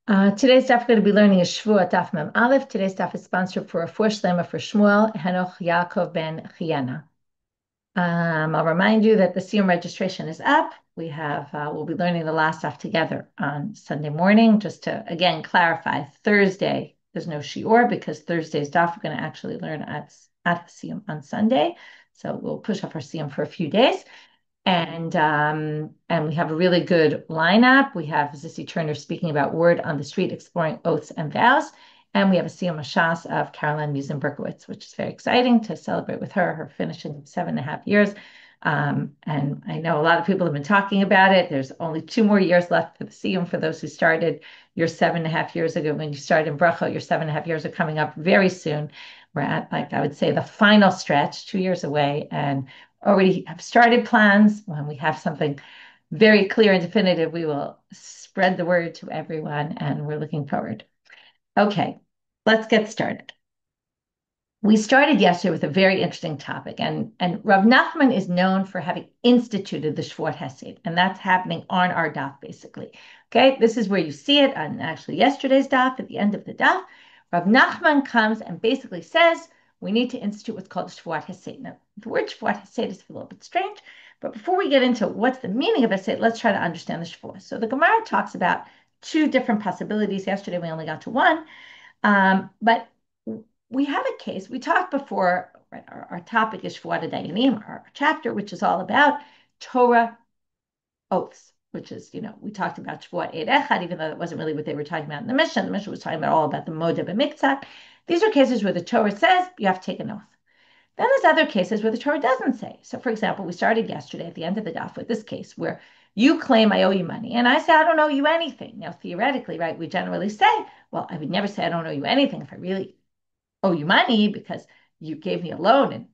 Today's daf we're going to be learning is Shevuot daf Mem Aleph. Today's daf is sponsored for a shlema for Shmuel Henoch Yaakov ben Chiana. I'll remind you that the Shiur registration is up. We'll be learning the last daf together on Sunday morning. Just to again clarify, Thursday there's no Shiur because Thursday's daf we're going to actually learn at the Shiur on Sunday. So we'll push up our Shiur for a few days. And we have a really good lineup. We have Zissy Turner speaking about Word on the Street, exploring oaths and vows. And we have a Siyum Mashas of Caroline Musen-Berkowitz, which is very exciting to celebrate with her finishing 7.5 years. And I know a lot of people have been talking about it. There's only 2 more years left for the Siyum for those who started your 7.5 years ago. When you started in Bracha, your 7.5 years are coming up very soon. We're at, like I would say, the final stretch, 2 years away. And already have started plans. When we have something very clear and definitive, we will spread the word to everyone, and we're looking forward. Okay, let's get started. We started yesterday with a very interesting topic, and Rav Nachman is known for having instituted the Shevuot Hesed, and that's happening on our daf, basically. Okay, this is where you see it on actually yesterday's daf, at the end of the daf. Rav Nachman comes and basically says, we need to institute what's called Shevuot Hesed. Now, the word Shevuot Hesed is a little bit strange, but before we get into what's the meaning of Hesed, let's try to understand the Shevuot. So the Gemara talks about two different possibilities. Yesterday, we only got to one, but we have a case. We talked before, right, our topic is Shevuot Dayanim, our chapter, which is all about Torah oaths, which is, we talked about Shevuot Eid Echad, even though that wasn't really what they were talking about in the Mishna. The Mishna was talking about all about the Moda B'Miktzat. These are cases where the Torah says you have to take an oath. Then there's other cases where the Torah doesn't say. So, for example, we started yesterday at the end of the daf with this case where you claim I owe you money, and I say I don't owe you anything. Now, theoretically, right, we generally say, well, I would never say I don't owe you anything if I really owe you money because you gave me a loan, and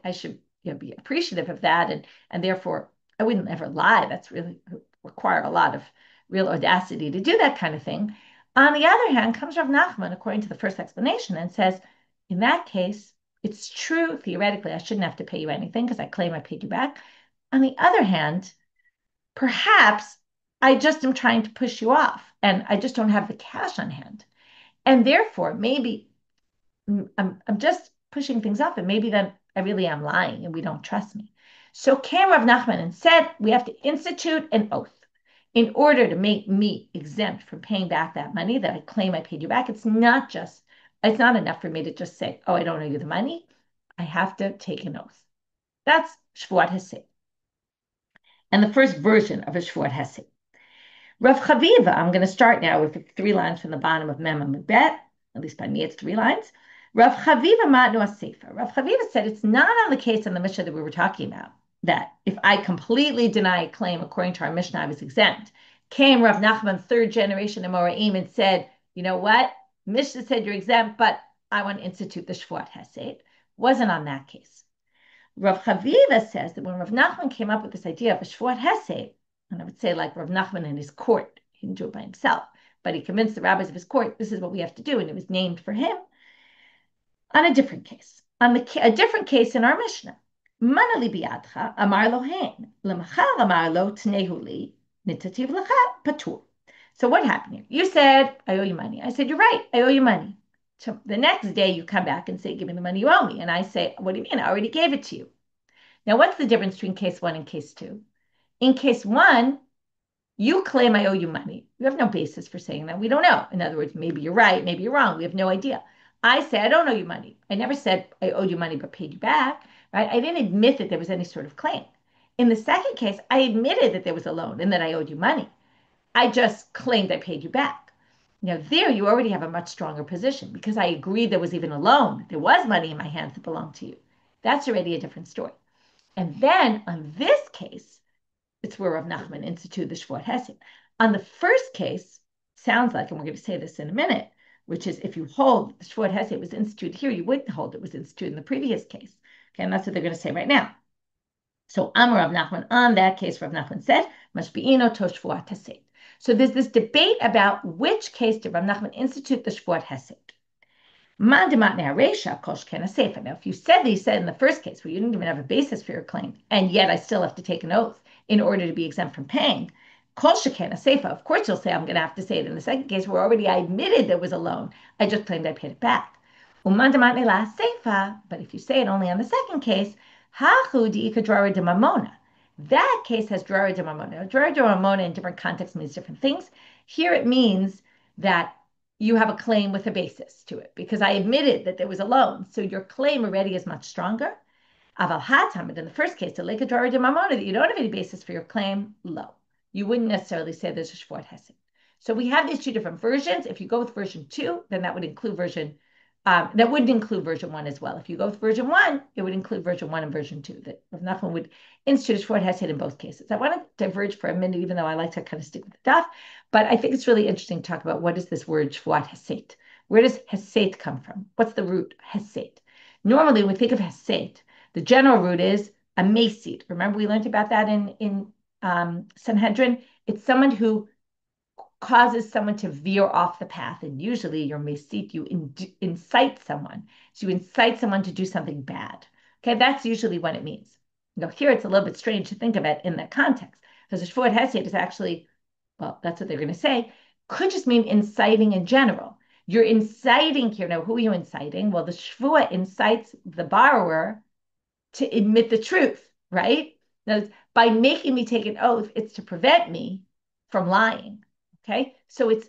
I should be appreciative of that, and therefore I wouldn't ever lie. That's really require a lot of real audacity to do that kind of thing. On the other hand, comes Rav Nachman, according to the first explanation, and says, in that case, it's true, theoretically, I shouldn't have to pay you anything because I claim I paid you back. On the other hand, perhaps I just am trying to push you off and I just don't have the cash on hand. And therefore, maybe I'm just pushing things up, and maybe then I really am lying and we don't trust me. So came Rav Nachman and said, we have to institute an oath in order to make me exempt from paying back that money that I claim I paid you back. It's not enough for me to just say, oh, I don't owe you the money. I have to take an oath. That's Shevuot Hesed. And the first version of a Shevuot Hesed. Rav Chaviva, I'm going to start now with the 3 lines from the bottom of Mem and Bet. At least by me, it's 3 lines. Rav Chaviva Matnu Asefa. Rav Chaviva said it's not on the case in the Mishnah that we were talking about, that if I completely deny a claim according to our Mishnah, I was exempt. Came Rav Nachman, 3rd generation Amoraim, and said, you know what? Mishnah said you're exempt, but I want to institute the Shevuot Hesed. Wasn't on that case. Rav Chaviva says that when Rav Nachman came up with this idea of a Shevuot Hesed, and I would say like Rav Nachman in his court, he didn't do it by himself, but he convinced the rabbis of his court, this is what we have to do, and it was named for him, on a different case, a different case in our Mishnah. Manali biadcha amar lo hein, lemachal amar lo tnehuli, nitativ lecha patur. So what happened here? You said, I owe you money. I said, you're right, I owe you money. So the next day you come back and say, give me the money you owe me. And I say, what do you mean? I already gave it to you. Now, what's the difference between case 1 and case 2? In case 1, you claim I owe you money. You have no basis for saying that. We don't know. In other words, maybe you're right, maybe you're wrong. We have no idea. I say I don't owe you money. I never said I owed you money but paid you back, right? I didn't admit that there was any sort of claim. In the second case, I admitted that there was a loan and that I owed you money. I just claimed I paid you back. Now, there you already have a much stronger position because I agreed there was even a loan. There was money in my hands that belonged to you. That's already a different story. And then on this case, it's where Rav Nachman instituted the Shevuot Hesed. On the first case, sounds like, and we're going to say this in a minute, which is if you hold the Shevuot Hesed was instituted here, you wouldn't hold it was instituted in the previous case. Okay, and that's what they're going to say right now. So Amar Rav Nachman, on that case, Rav Nachman said, Mashbi'ino to Shevuot Hesed. So there's this debate about which case did Rav Nachman institute the Shevuot Hesed. Now, if you said that you said in the first case where you didn't even have a basis for your claim, and yet I still have to take an oath in order to be exempt from paying, Kol sheken, a seifa. Of course, you'll say, I'm going to have to say it in the second case where already I admitted there was a loan. I just claimed I paid it back. Uman dematne la seifa. But if you say it only on the second case, hachu di'ikadrara de mamona. That case has drara de mamona. Drara de mamona in different contexts means different things. Here it means that you have a claim with a basis to it because I admitted that there was a loan. So your claim already is much stronger. Aval hatam, in the first case, the lekadara de mamona, that you don't have any basis for your claim, low. You wouldn't necessarily say there's a shevuat heiset. So we have these two different versions. If you go with version 2, then that would include version that wouldn't include version 1 as well. If you go with version 1, it would include version 1 and version 2. That Rav Nachman would institute a shevuat heiset in both cases. I want to diverge for a minute, even though I like to kind of stick with the daf. But I think it's really interesting to talk about what is this word shevuat heiset. Where does heiset come from? What's the root heiset? Normally, when we think of heiset, the general root is a masid. Remember, we learned about that in Sanhedrin. It's someone who causes someone to veer off the path. And usually your masid, you incite someone. So you incite someone to do something bad. Okay, that's usually what it means. Now, here it's a little bit strange to think of it in that context. Because the shevuat heiset is actually, well, that's what they're going to say, could just mean inciting in general. You're inciting here. Now, who are you inciting? Well, the shevuat incites the borrower to admit the truth, right? Now, by making me take an oath, it's to prevent me from lying. Okay, so it's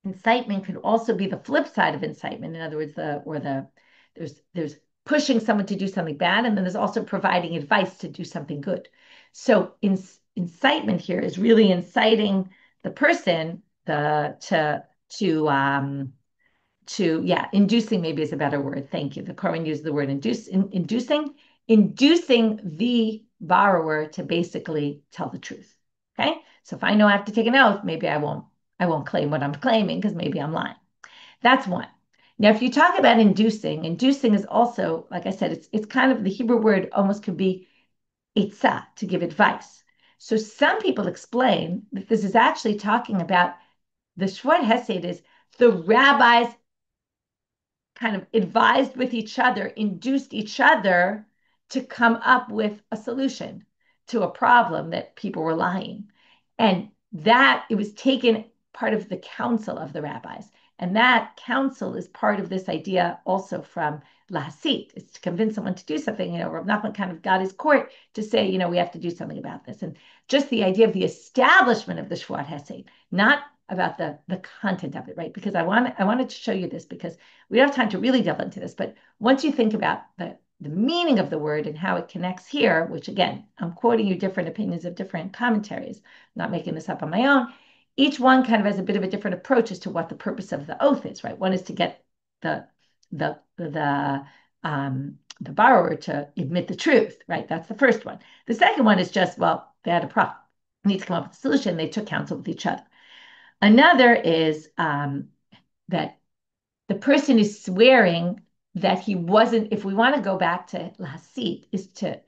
incitement could also be the flip side of incitement. In other words, there's pushing someone to do something bad, and then there's also providing advice to do something good. So incitement here is really inciting the person inducing maybe is a better word. Thank you. The Koran used the word inducing the borrower to basically tell the truth. Okay. So if I know I have to take an oath, maybe I won't claim what I'm claiming because maybe I'm lying. That's one. Now, if you talk about inducing is also, like I said, it's kind of the Hebrew word almost could be itzah, to give advice. So some people explain that this is actually talking about the shevuat heiset is the rabbis kind of advised with each other, induced each other to come up with a solution to a problem that people were lying. And that it was taken part of the council of the rabbis. And that council is part of this idea also from lahasit, is to convince someone to do something. Rav Nachman kind of got his court to say, we have to do something about this. And just the idea of the establishment of the shevuat heiset, not about the content of it, right? Because I wanted to show you this because we don't have time to really delve into this. But once you think about the meaning of the word and how it connects here, which again, I'm quoting you different opinions of different commentaries, not making this up on my own. Each one kind of has a bit of a different approach as to what the purpose of the oath is, right? One is to get the borrower to admit the truth, right? That's the first one. The second one is just, well, they had a problem, need to come up with a solution. They took counsel with each other. Another is that the person is swearing that he wasn't, if we want to go back to lahasit, is to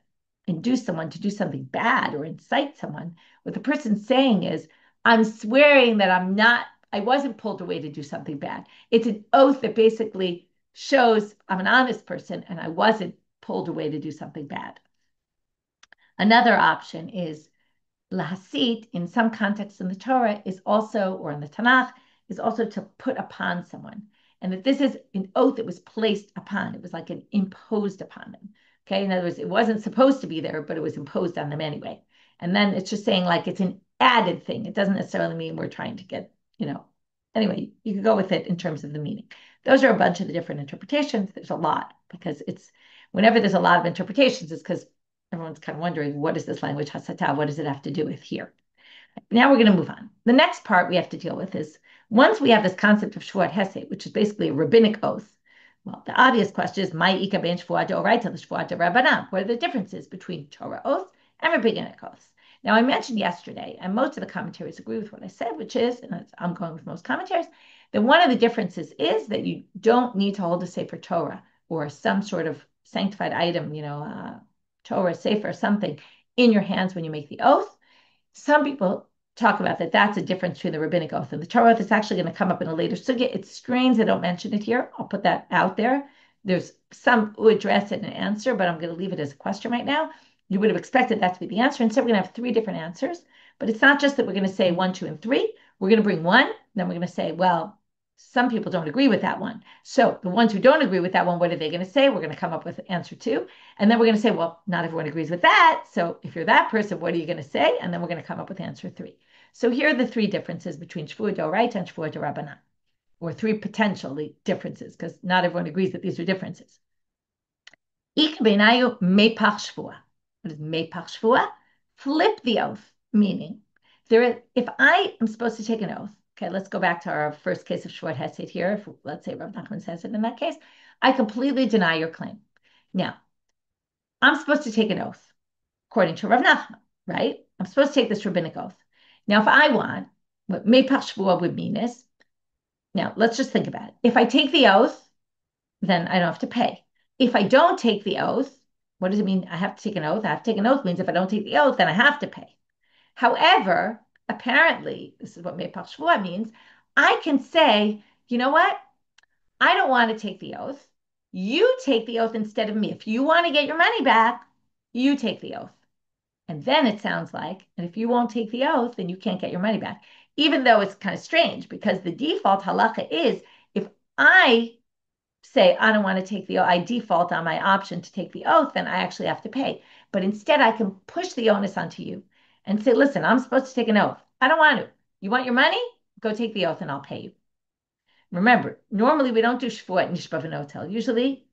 induce someone to do something bad or incite someone. What the person's saying is, I'm swearing that I wasn't pulled away to do something bad. It's an oath that basically shows I'm an honest person and I wasn't pulled away to do something bad. Another option is lahasit, in some contexts in the Torah, is also, or in the Tanakh, is also to put upon someone. And that this is an oath that was placed upon. It was like an imposed upon them. Okay, in other words, it wasn't supposed to be there, but it was imposed on them anyway. And then it's just saying like it's an added thing. It doesn't necessarily mean we're trying to get, anyway, you can go with it in terms of the meaning. Those are a bunch of the different interpretations. There's a lot because whenever there's a lot of interpretations, it's because everyone's kind of wondering, what is this language, hasata? What does it have to do with here? Now we're going to move on. The next part we have to deal with is, once we have this concept of shevuat heiset, which is basically a rabbinic oath, well, the obvious question is, my ika ben shevuat d'oraita l'shevuat d'Rabbanan. What are the differences between Torah oaths and rabbinic oaths? Now, I mentioned yesterday, and most of the commentaries agree with what I said, which is, and I'm going with most commentaries, that one of the differences is that you don't need to hold a Sefer Torah or some sort of sanctified item, Torah, Sefer, something in your hands when you make the oath. Some people talk about that's a difference between the rabbinic oath and the Torah oath. It's actually going to come up in a later sugya. It's strange I don't mention it here. I'll put that out there. There's some who address it and answer, but I'm going to leave it as a question right now. You would have expected that to be the answer. Instead, we're going to have 3 different answers. But it's not just that we're going to say 1, 2, and 3. We're going to bring one, then we're going to say, well, some people don't agree with that one. So the ones who don't agree with that one, what are they going to say? We're going to come up with answer 2. And then we're going to say, well, not everyone agrees with that. So if you're that person, what are you going to say? And then we're going to come up with answer 3. So here are the 3 differences between shevuat d'oraita and shevuat d'Rabbanan, or 3 potentially differences, because not everyone agrees that these are differences. Ik benayu mepach shvua. What is mepach shvua? Flip the oath, meaning if I am supposed to take an oath, okay, let's go back to our first case of shevuat heiset here. If, let's say Rav Nachman says it in that case, I completely deny your claim. Now, I'm supposed to take an oath, according to Rav Nachman, right? I'm supposed to take this rabbinic oath. Now, if I want, what mepach shvua would mean is, now let's just think about it. If I take the oath, then I don't have to pay. If I don't take the oath, what does it mean? I have to take an oath. I have to take an oath means if I don't take the oath, then I have to pay. However, apparently, this is what mepach shvua means. I can say, you know what? I don't want to take the oath. You take the oath instead of me. If you want to get your money back, you take the oath. And then it sounds like, and if you won't take the oath, then you can't get your money back. Even though it's kind of strange because the default halacha is if I say, I don't want to take the oath, I default on my option to take the oath, then I actually have to pay. But instead, I can push the onus onto you and say, listen, I'm supposed to take an oath. I don't want to. You want your money? Go take the oath and I'll pay you. Remember, normally we don't do shevuot and yishba v'notel. Usually,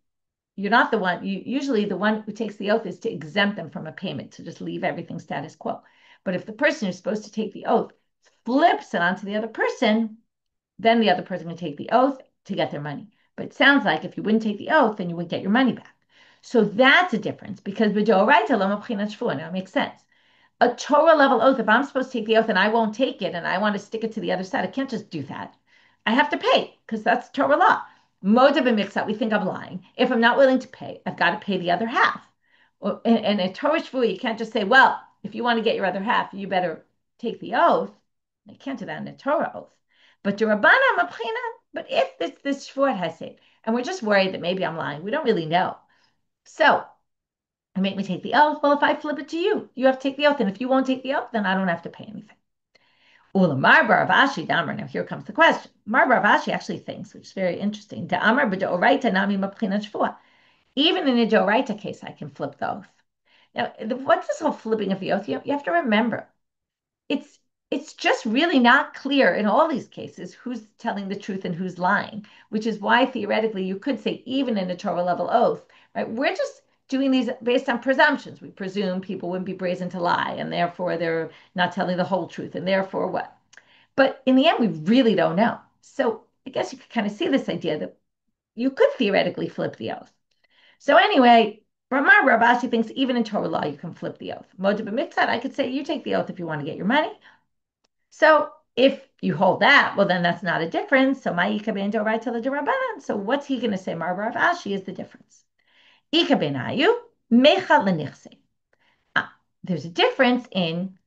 you're not the one. Usually, the one who takes the oath is to exempt them from a payment, to just leave everything status quo. But if the person who's supposed to take the oath flips it onto the other person, then the other person can take the oath to get their money. But it sounds like if you wouldn't take the oath, then you wouldn't get your money back. So that's a difference because b'doraita lo mabchinas shvuah. Now it makes sense. A Torah level oath, if I'm supposed to take the oath and I won't take it and I want to stick it to the other side, I can't just do that. I have to pay because that's Torah law. Moda b'mixat, we think I'm lying. If I'm not willing to pay, I've got to pay the other half. And a Torah shvuah, you can't just say, well, if you want to get your other half, you better take the oath. You can't do that in a Torah oath. But Rabbana mabchina, but if this shevuat heiset, and we're just worried that maybe I'm lying, we don't really know. So I make me take the oath. Well, if I flip it to you, you have to take the oath, and if you won't take the oath, then I don't have to pay anything. Ulamar Rav Asi Damar. Now here comes the question. Rav Asi actually thinks, which is very interesting. Da'amar b'doraita nami mabchina shvuah. Even in a doraita case, I can flip the oath. Now, what's this whole flipping of the oath? You have to remember, it's it's just really not clear in all these cases who's telling the truth and who's lying, which is why theoretically you could say even in a Torah level oath, right? We're just doing these based on presumptions. We presume people wouldn't be brazen to lie, and therefore they're not telling the whole truth, and therefore what? But in the end, we really don't know. So I guess you could kind of see this idea that you could theoretically flip the oath. So anyway, Rav Asi thinks even in Torah law you can flip the oath. Moda b'mitzad, I could say you take the oath if you want to get your money. So if you hold that, well, then that's not a difference. So my ikaben right to the Rabbanit. So what's he going to say? Rav Asi is the difference. Ikabenayu mecha lenichse. There's a difference in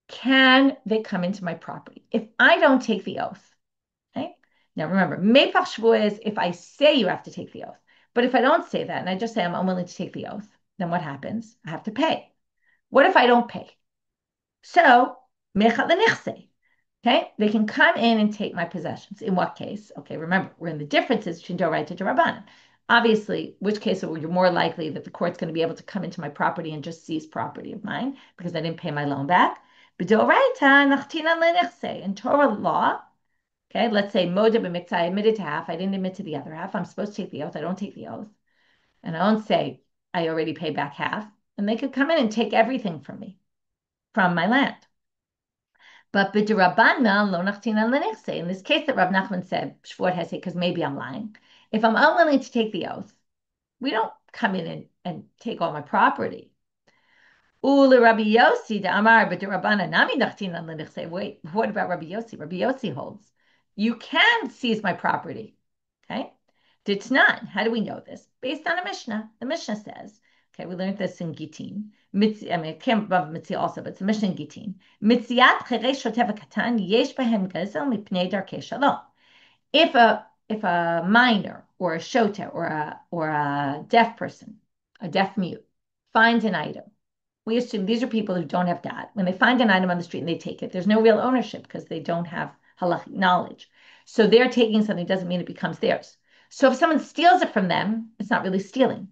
can they come into my property if I don't take the oath. Okay. Now remember, mepach shvua is if I say you have to take the oath. But if I don't say that and I just say I'm unwilling to take the oath, then what happens? I have to pay. What if I don't pay? So mecha lenichse. Okay, they can come in and take my possessions. In what case? Okay, remember, we're in the differences between doraita and rabbanan. Obviously, which case are you more likely that the court's going to be able to come into my property and just seize property of mine because I didn't pay my loan back? B'doraita nachtina lenichse. In Torah law, okay, let's say moda b'mitzah, I admitted to half, I didn't admit to the other half. I'm supposed to take the oath, I don't take the oath. And I don't say I already paid back half. And they could come in and take everything from me, from my land. But b'derabbanan lo nachtina lenichse. In this case that Rav Nachman said, shevuat heiset, because maybe I'm lying. If I'm unwilling to take the oath, we don't come in and take all my property. Ule Rabbi Yossi de Amar b'derabbanan nami nachtina lenichse. Wait, what about Rabbi Yossi? Rabbi Yossi holds you can seize my property. Okay, Ditnan. How do we know this? Based on a Mishna. The Mishna says. Okay, we learned this in Gittin. I mean, it came above Mitzi also, but it's a Mishnah in Gittin. Mitziat cheresh shotev katan yesh behem gezel mipnei darkei shalom. If a minor or a shota or a deaf person, a deaf mute, finds an item we assume these are people who don't have dad. When they find an item on the street and they take it, there's no real ownership because they don't have halachic knowledge. So they're taking something doesn't mean it becomes theirs. So if someone steals it from them, it's not really stealing.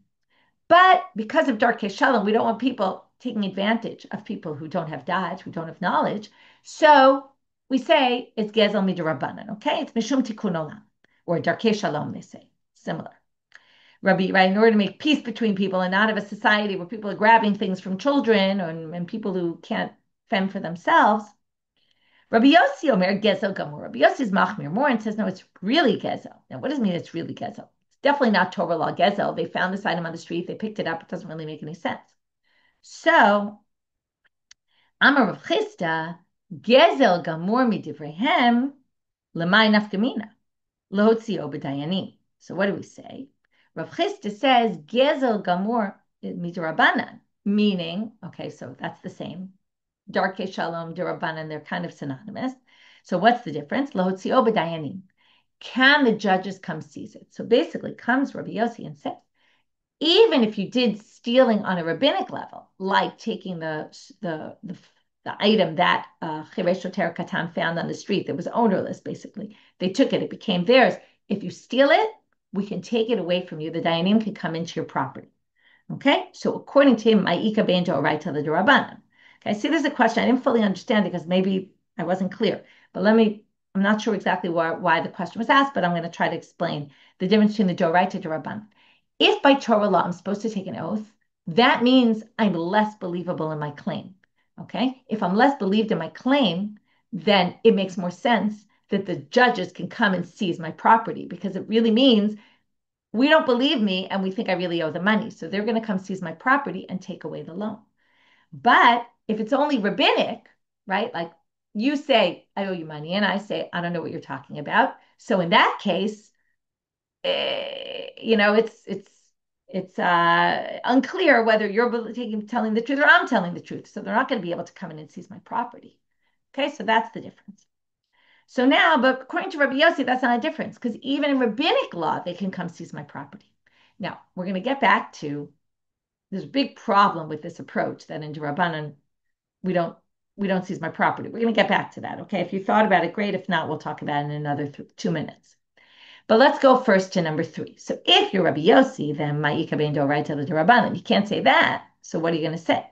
But because of darkei shalom, we don't want people taking advantage of people who don't have dad, who don't have knowledge. So we say it's gezel midrabanan, okay? It's mishum tikkun olam, or darkei shalom, they say. Similar. Rabbi, right? In order to make peace between people and not have a society where people are grabbing things from children and people who can't fend for themselves. Rabbi Yossi Omer gezel gamur. Rabbi Yossi is machmir more and says, no, it's really gezel. Now, what does it mean it's really gezel? It's definitely not Torah law gezel. They found this item on the street. They picked it up. It doesn't really make any sense. So, Amar Rav Chisda, gezel gamur midivrehem lemay nafkamina lohotzio b'dayanim. So what do we say? Rav Chisda says gezel gamur midrabanan, meaning, okay, so that's the same. Darkei shalom, derabanan, they're kind of synonymous. So what's the difference? Lohotzio b'dayanim. Can the judges come seize it? So basically comes Rabbi Yossi and says, even if you did stealing on a rabbinic level, like taking the item that Chiresh Oter Katan found on the street that was ownerless, basically. They took it. It became theirs. If you steal it, we can take it away from you. The dayanim can come into your property. Okay? So according to him, Ma'ika bein d'oraita l'derabanan. Okay, see, there's a question. I didn't fully understand it because maybe I wasn't clear. But I'm not sure exactly why the question was asked, but I'm going to try to explain the difference between the d'oraita and d'erabanan. If by Torah law I'm supposed to take an oath, that means I'm less believable in my claim. Okay? If I'm less believed in my claim, then it makes more sense that the judges can come and seize my property because it really means we don't believe me and we think I really owe the money. So they're going to come seize my property and take away the loan. But if it's only rabbinic, right? Like you say, I owe you money, and I say, I don't know what you're talking about. So in that case, it's unclear whether you're telling the truth or I'm telling the truth. So they're not going to be able to come in and seize my property. Okay, so that's the difference. So now, but according to Rabbi Yossi, that's not a difference because even in rabbinic law, they can come seize my property. Now, we're going to get back to there's a big problem with this approach that in Rabbanan, we don't seize my property. We're going to get back to that. Okay, if you thought about it, great. If not, we'll talk about it in another 2 minutes. But let's go first to number 3. So if you're Rabbi Yossi, then ma'ika bein d'oraita l'derabanan. You can't say that. So what are you going to say?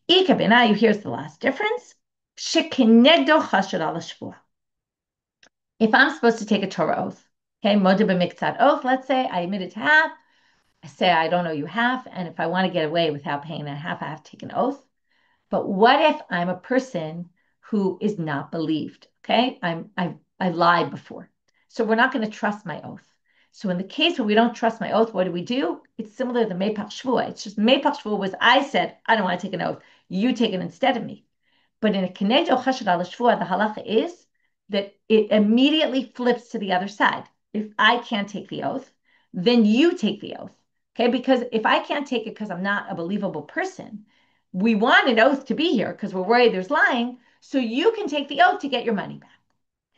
Ika benayu, here's the last difference. Shekinegdo chashad al shvuah. If I'm supposed to take a Torah oath, okay, moda b'miktzat oath, let's say I admit it to half. I say I don't owe you half, and if I want to get away without paying that half, I have to take an oath. But what if I'm a person who is not believed? Okay, I lied before. So we're not going to trust my oath. So in the case where we don't trust my oath, what do? It's similar to the Mepach Shvuah. It's just Mepach Shvuah was I said, I don't want to take an oath. You take it instead of me. But in a Kenegdo Chashad al Shvuah, the halacha is that it immediately flips to the other side. If I can't take the oath, then you take the oath. Okay, because if I can't take it because I'm not a believable person, we want an oath to be here because we're worried there's lying. So you can take the oath to get your money back.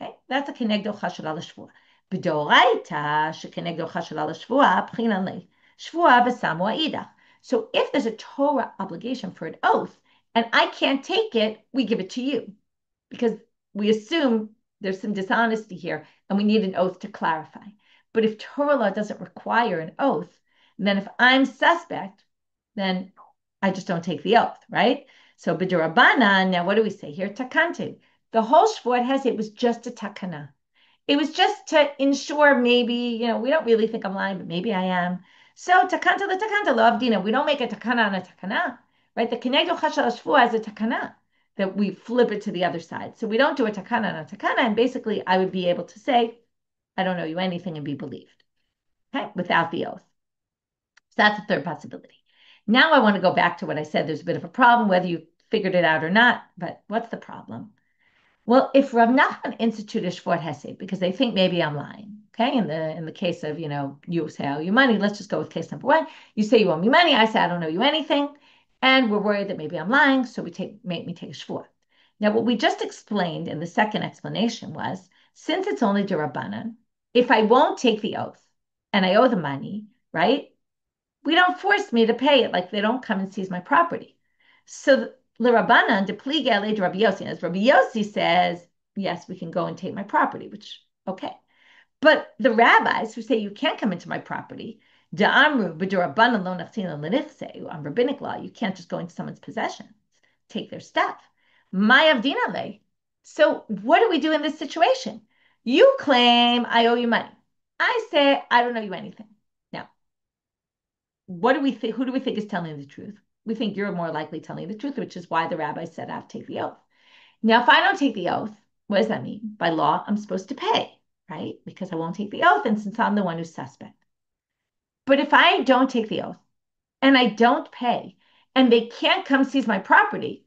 Okay, that's a kenegdo chashad al shvuah. B'doraita shekenegdo chashad al shvuah pchinan le shvuah b'samu ha'idach. So if there's a Torah obligation for an oath and I can't take it, we give it to you because we assume there's some dishonesty here and we need an oath to clarify. But if Torah law doesn't require an oath, then if I'm suspect, then I just don't take the oath, right? So b'derabanan, now what do we say here? Takantu. The whole Shevuot heiset was just a takana. It was just to ensure maybe, we don't really think I'm lying, but maybe I am. So takanta l'takanta lo avdina. We don't make a takana on a takana, right? The kenegdo chashal shvuah is a takana that we flip it to the other side. So we don't do a takana on a takana, and basically I would be able to say, I don't owe you anything and be believed, okay, without the oath. So that's a third possibility. Now I want to go back to what I said. There's a bit of a problem, whether you figured it out or not, but what's the problem? Well, if Rav Nachman instituted Shevuot heiset because they think maybe I'm lying, okay? In the case of, you say I owe you money. Let's just go with case number 1. You say you owe me money. I say I don't owe you anything, and we're worried that maybe I'm lying, so make me take a Shevuot. Now, what we just explained in the second explanation was, since it's only d'Rabbanan, if I won't take the oath and I owe the money, right? We don't force me to pay it, like they don't come and seize my property. So the Rabbanan deplige ale de Rabbi Yossi. As Rabbi Yossi says, yes, we can go and take my property, which, okay. But the rabbis who say you can't come into my property, on rabbinic law, you can't just go into someone's possessions, take their stuff. So what do we do in this situation? You claim I owe you money. I say I don't owe you anything. Now, what do we think? Who do we think is telling the truth? We think you're more likely telling the truth, which is why the rabbi said I have to take the oath. Now, if I don't take the oath, what does that mean? By law, I'm supposed to pay, right? Because I won't take the oath, and since I'm the one who's suspect. But if I don't take the oath and I don't pay, and they can't come seize my property,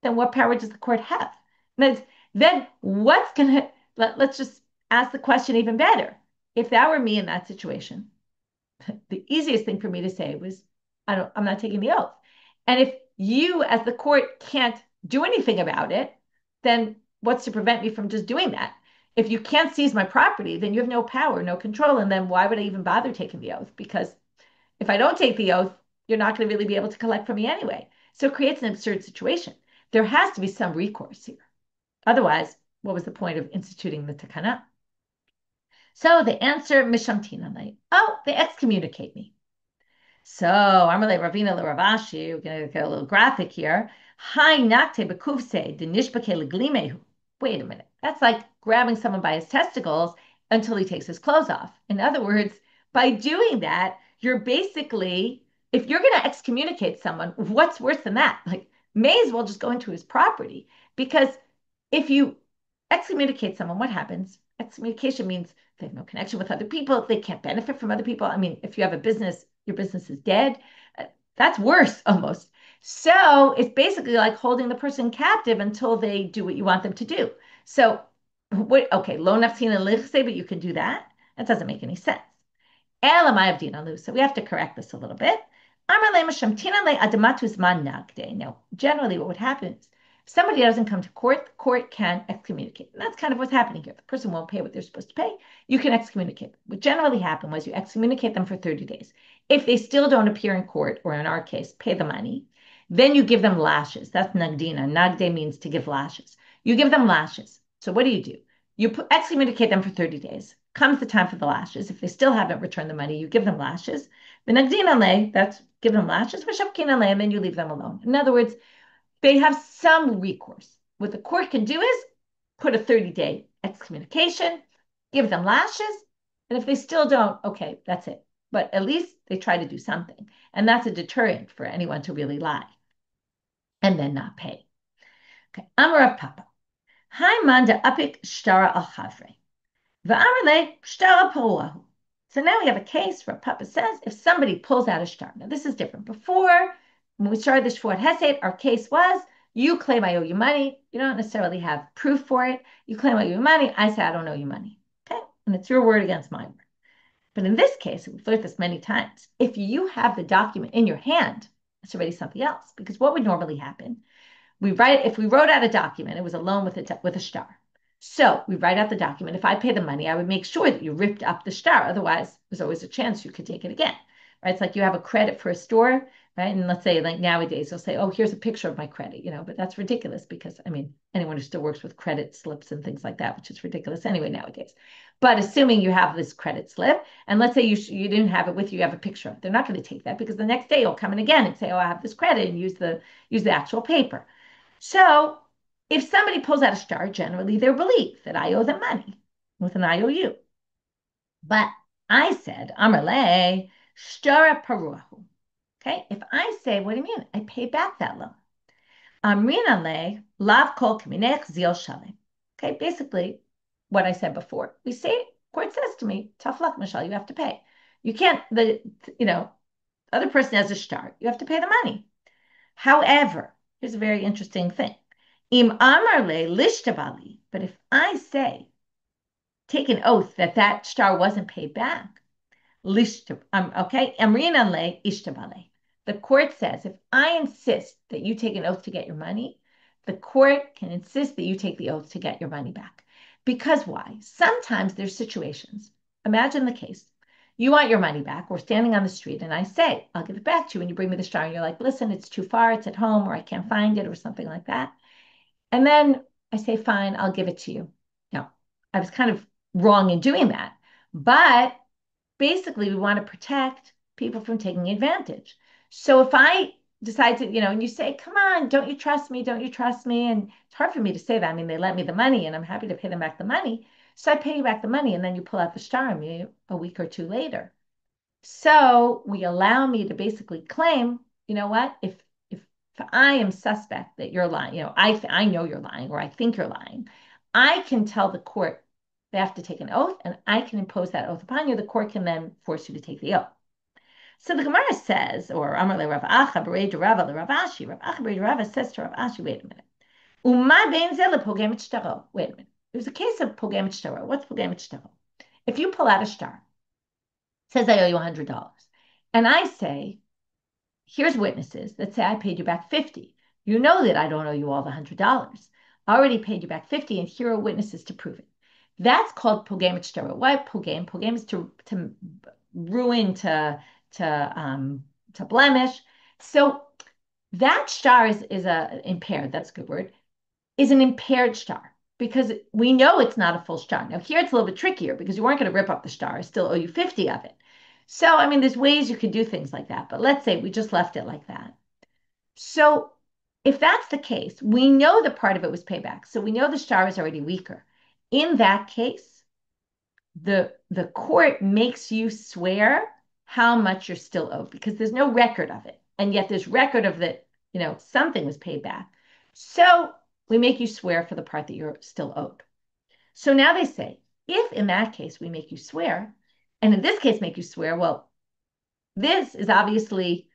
then what power does the court have? Then what's gonna let's just ask the question even better. If that were me in that situation, the easiest thing for me to say was, I'm not taking the oath. And if you, as the court, can't do anything about it, then what's to prevent me from just doing that? If you can't seize my property, then you have no power, no control. And then why would I even bother taking the oath? Because if I don't take the oath, you're not going to really be able to collect from me anyway. So it creates an absurd situation. There has to be some recourse here. Otherwise, what was the point of instituting the takana? So the answer, mishamtina, they excommunicate me. So Amarle Ravina Rav Asi, we're going to get a little graphic here. Hi nakte bekuvse de nishbake leglimehu. Wait a minute. That's like grabbing someone by his testicles until he takes his clothes off. In other words, by doing that, you're basically, if you're going to excommunicate someone, what's worse than that? Like, may as well just go into his property. Because if you excommunicate someone, what happens? Excommunication means they have no connection with other people. They can't benefit from other people. I mean, if you have a business, your business is dead. That's worse almost. So it's basically like holding the person captive until they do what you want them to do. So, okay, lo nafsin lichse, but you can do that. That doesn't make any sense. So we have to correct this a little bit. Now, generally, what would happen is if somebody doesn't come to court, the court can excommunicate. And that's kind of what's happening here. The person won't pay what they're supposed to pay. You can excommunicate them. What generally happened was you excommunicate them for 30 days. If they still don't appear in court, or in our case, pay the money, then you give them lashes. That's nagdina. Nagde means to give lashes. You give them lashes. So what do? You excommunicate them for 30 days. Comes the time for the lashes. If they still haven't returned the money, you give them lashes. The nagdina, that's give them lashes, and then you leave them alone. In other words, they have some recourse. What the court can do is put a 30-day excommunication, give them lashes, and if they still don't, okay, that's it. But at least they try to do something. And that's a deterrent for anyone to really lie and then not pay. Okay, Amar of Papa. Hi manda apik shtara al chavre. V'amarle shtara paruahu. So now we have a case where Papa says if somebody pulls out a shtar. Now this is different. Before, when we started the Shevuot heiset, our case was you claim I owe you money. You don't necessarily have proof for it. You claim I owe you money. I say I don't owe you money. Okay, and it's your word against my word. But in this case, we've learned this many times. If you have the document in your hand, it's already something else. Because what would normally happen? If we wrote out a document, it was a loan with a shtar. So we write out the document. If I pay the money, I would make sure that you ripped up the shtar. Otherwise, there's always a chance you could take it again. Right? It's like you have a credit for a store, right? And let's say like nowadays they'll say, oh, here's a picture of my credit, but that's ridiculous because I mean, anyone who still works with credit slips and things like that, which is ridiculous anyway nowadays. But assuming you have this credit slip, and let's say you didn't have it with you have a picture of it, they're not going to take that because the next day you'll come in again and say, oh, I have this credit and use the actual paper. So if somebody pulls out a shtar, generally they'll believe that I owe them money with an IOU. But I said, Amarle, shtara paruahu. Okay, if I say, what do you mean? I pay back that loan. Amrinale, lav kol kaminech zil shalem. Okay, basically what I said before. We say, court says to me, tough luck, Michelle, you have to pay. You can't, other person has a shtar. You have to pay the money. However, here's a very interesting thing. Im amarle lishtabali. But if I say, take an oath that shtar wasn't paid back, okay, amrinale ishtabale. The court says, if I insist that you take an oath to get your money, the court can insist that you take the oath to get your money back. Because why? Sometimes there's situations. Imagine the case. you want your money back. We're standing on the street and I say, I'll give it back to you. And you bring me the star and you're like, listen, it's too far. It's at home or I can't find it or something like that. And then I say, fine, I'll give it to you. Now, I was kind of wrong in doing that. But basically, we want to protect people from taking advantage. So if I decide to, and you say, come on, don't you trust me? Don't you trust me? And it's hard for me to say that. I mean, they lent me the money and I'm happy to pay them back the money. So I pay you back the money and then you pull out the star on me a week or two later. So we allow me to basically claim, you know what? If I am suspect that you're lying, I know you're lying or I think you're lying, I can tell the court they have to take an oath and I can impose that oath upon you. The court can then force you to take the oath. So the Gemara says, or Amar le Rav Acha Abaye and Rava le Rav Asi, Rav Acha Abaye and Rava says to Rav Asi, wait a minute. Uma bein ze lepogem et shtaro. Wait a minute. There's a case of pogem et shtaro. What's pogem et shtaro? If you pull out a star, says I owe you $100. And I say, here's witnesses that say I paid you back 50. You know that I don't owe you all the $100. I already paid you back 50, and here are witnesses to prove it. That's called pogam et shtaro. Why pogam? Pogam is to ruin, to blemish. So that star is a impaired. That's a good word. Is an impaired star because we know it's not a full star. Now here it's a little bit trickier because you weren't going to rip up the star. I still owe you 50 of it. So, I mean, there's ways you could do things like that, but let's say we just left it like that. So if that's the case, we know that part of it was payback. So we know the star is already weaker. In that case, the court makes you swear how much you're still owed because there's no record of it. And yet there's record of that, something was paid back. So we make you swear for the part that you're still owed. So now they say, if in that case we make you swear, and in this case make you swear, well, this is obviously,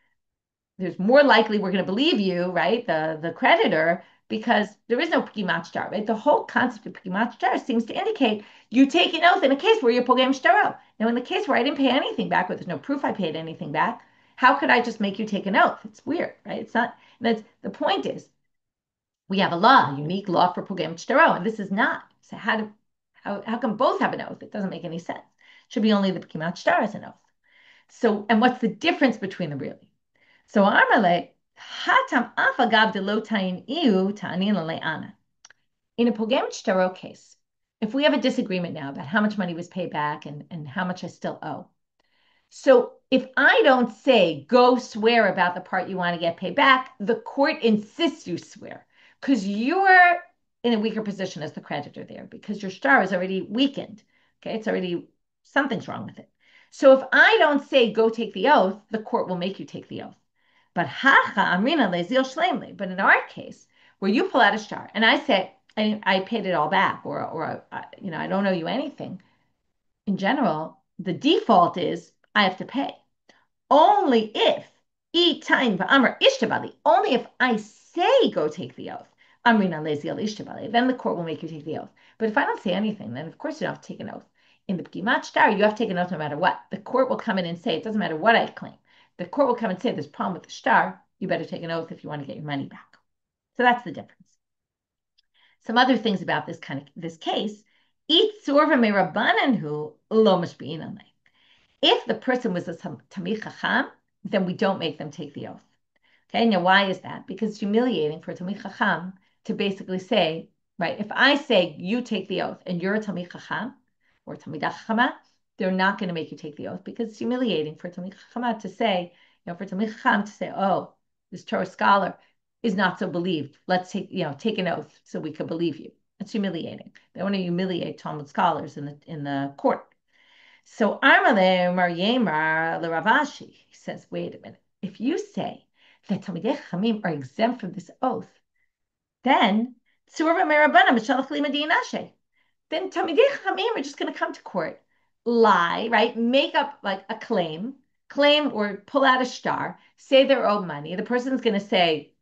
there's more likely we're going to believe you, right? The creditor, because there is no p'gimat shtar, right? The whole concept of p'gimat shtar seems to indicate you take an oath in a case where you're pogam shtaro. Now, in the case where I didn't pay anything back, where there's no proof I paid anything back, how could I just make you take an oath? It's weird, right? It's not, that's the point is, we have a law, a unique law for pogam shtaro, and this is not. So how come both have an oath? It doesn't make any sense. It should be only the p'gimat shtar as an oath. So, and what's the difference between them really? So Armale, Hatam Afagav de Lotain Iu Tanin Leana. In a pogam shtaro case, if we have a disagreement now about how much money was paid back and how much I still owe. So if I don't say go swear about the part you want to get paid back, the court insists you swear because you're in a weaker position as the creditor there because your star is already weakened. Okay, it's already something's wrong with it. So if I don't say go take the oath, the court will make you take the oath. But but in our case, where you pull out a star and I say I paid it all back, or I don't owe you anything. In general, the default is I have to pay. Only if only if I say go take the oath, then the court will make you take the oath. But if I don't say anything, then of course you don't have to take an oath. In the p'gimat shtar, you have to take an oath no matter what. The court will come in and say it doesn't matter what I claim. The court will come and say there's a problem with the star. You better take an oath if you want to get your money back. So that's the difference. Some other things about this case. If the person was a tamid chacham, then we don't make them take the oath. Okay, now why is that? Because it's humiliating for a tamid chacham to basically say, right, if I say you take the oath and you're a tamid chacham or tamidah chachama, they're not going to make you take the oath because it's humiliating for tamid chachama to say, for tamid chacham to say, oh, this Torah scholar is not so believed. Let's take an oath so we could believe you. It's humiliating. They want to humiliate Talmud scholars in the court. So Armale Mar Yemar le Rav Asi, he says, wait a minute. If you say that Talmidei Chachamim are exempt from this oath, then then Talmidei Chachamim are just going to come to court, lie, right? Make up like a claim or pull out a star, say they're owed money. The person's going to say,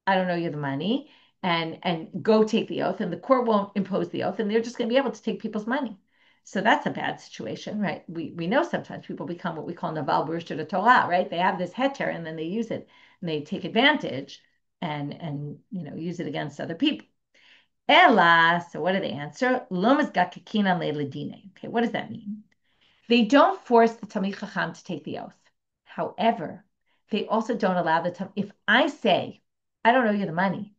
I don't owe you the money, and go take the oath, and the court won't impose the oath, and they're just going to be able to take people's money. So that's a bad situation, right? We know sometimes people become what we call naval burshta de Torah, right? They have this heter and then they use it and they take advantage and use it against other people. Ella, so what do they answer? Lomas got kakinan le'ledine. Okay, what does that mean? They don't force the Talmid Chacham to take the oath. However, they also don't allow if I say, I don't owe you the money,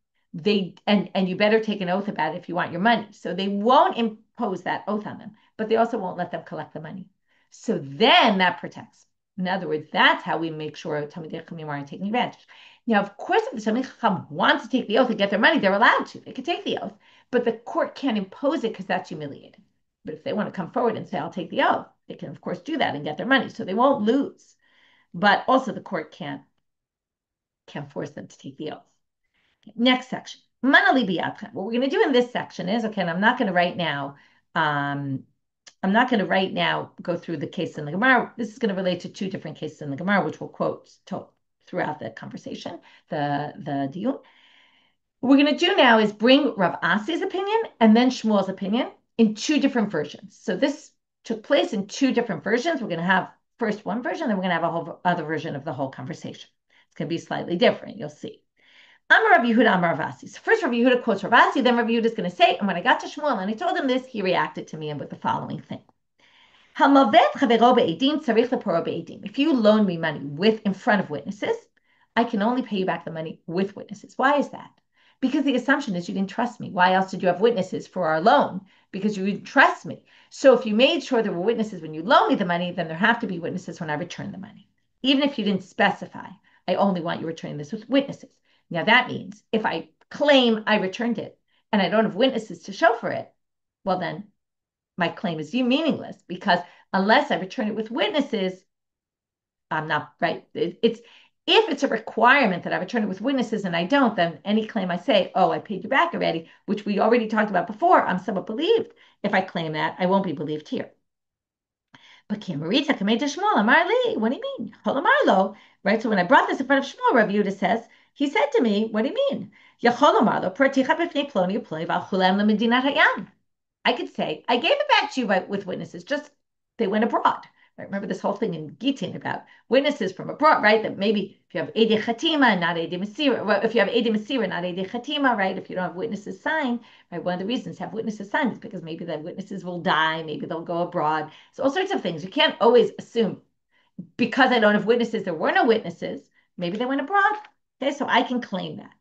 and you better take an oath about it if you want your money. So they won't impose that oath on them, but they also won't let them collect the money. So then that protects. In other words, that's how we make sure Talmidei Chachamim aren't taking advantage. Now, of course, if the Talmid Chacham wants to take the oath and get their money, they're allowed to. They can take the oath, but the court can't impose it because that's humiliating. But if they want to come forward and say, I'll take the oath, they can, of course, do that and get their money. So they won't lose. But also the court can't force them to take the oath. Next section. What we're going to do in this section is, okay, and I'm not going to right now go through the case in the Gemara. This is going to relate to two different cases in the Gemara, which we'll quote throughout the conversation, the diyun. What we're going to do now is bring Rav Asi's opinion and then Shmuel's opinion in two different versions. So this took place in two different versions. We're going to have first one version, then we're going to have a whole other version of the whole conversation. It's going to be slightly different. You'll see. Amar Rav Yehuda, Amar Rav Asi. So first Rav Yehuda quotes Rav Asi, then Rav Yehuda is going to say, and when I got to Shmuel and I told him this, he reacted to me with the following thing. If you loan me money in front of witnesses, I can only pay you back the money with witnesses. Why is that? Because the assumption is you didn't trust me. Why else did you have witnesses for our loan? Because you didn't trust me. So if you made sure there were witnesses when you loaned me the money, then there have to be witnesses when I return the money. Even if you didn't specify, I only want you returning this with witnesses. Now that means if I claim I returned it and I don't have witnesses to show for it, well then my claim is meaningless, because unless I return it with witnesses, I'm not right. If it's a requirement that I return it with witnesses and I don't, then any claim I say, oh, I paid you back already, which we already talked about before, I'm somewhat believed. If I claim that, I won't be believed here. But Kimarita Kamei to Shmuel, Amar Li, what do you mean? Chol right? So when I brought this in front of Shmuel, Rav Yehuda says, he said to me, what do you mean? Yachol Amarlo, Perticha B'fnei Ploni Ploni V'Chulem LeMedinat Hayam. I could say, I gave it back to you with witnesses, just they went abroad. Right? Remember this whole thing in Gitin about witnesses from abroad, right? That maybe if you have Eidei Chatima and not Eidei Mesira, well, if you have Eidei Mesira, not Eidei Chatima, right? If you don't have witnesses signed, right? One of the reasons to have witnesses signed is because maybe the witnesses will die, maybe they'll go abroad. So all sorts of things. You can't always assume because I don't have witnesses, there were no witnesses. Maybe they went abroad. Okay, so I can claim that.